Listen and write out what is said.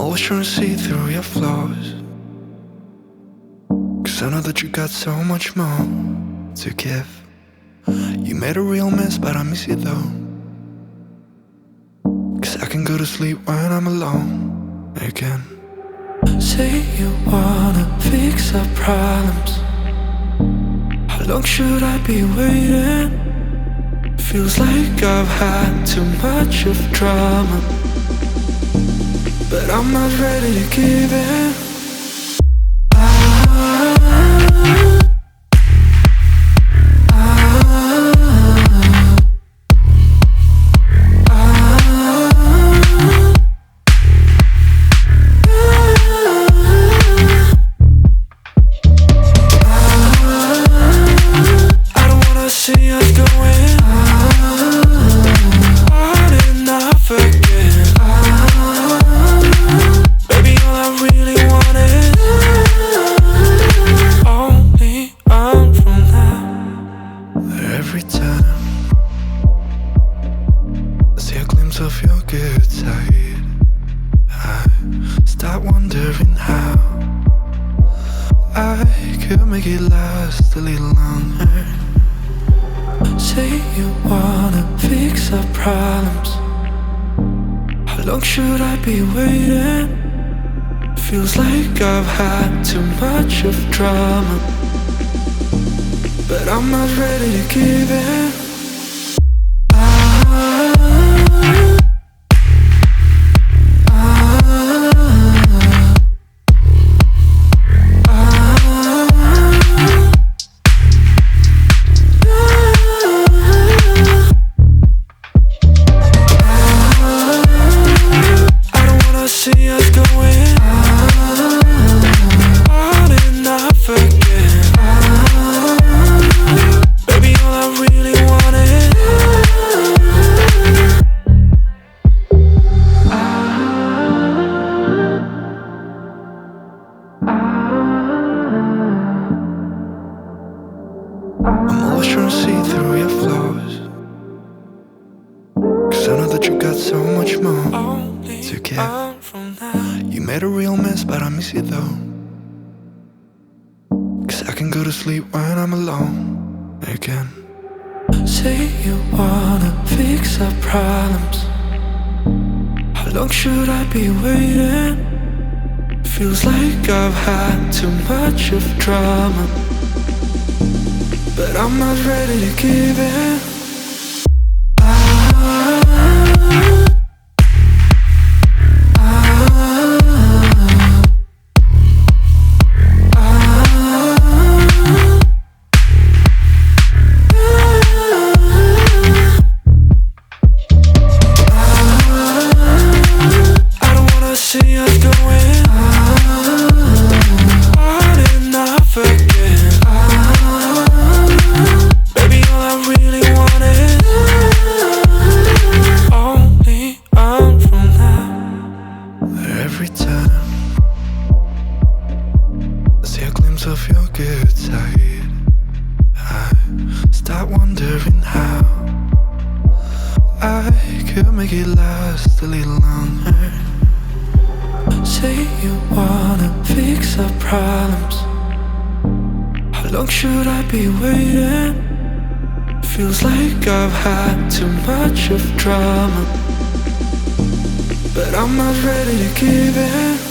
always trying to see through your flaws, 'cause I know that you got so much more to give. You made a real mess, but I miss you though, 'cause I can go to sleep when I'm alone again. Say you wanna fix our problems. How long should I be waiting? Feels like I've had too much of drama, but I'm not ready to give in. Every time I see a glimpse of your good side, I start wondering how I could make it last a little longer. Say you wanna fix our problems. How long should I be waiting? Feels like I've had too much of drama, but I'm not ready to give in. I don't wanna see us going on and off again. I'm always trying to see through your flaws, 'cause I know that you got so much more to give. You made a real mess, but I miss you though, 'cause I can go to sleep when I'm alone again. Say you wanna fix our problems. How long should I be waiting? Feels like I've had too much of drama, but I'm not ready to give in. I don't wanna see us going on and off again. Every time I see a glimpse of your good side, I start wondering how I could make it last a little longer. Say you wanna fix our problems. How long should I be waiting? Feels like I've had too much of drama, but I'm not ready to give in.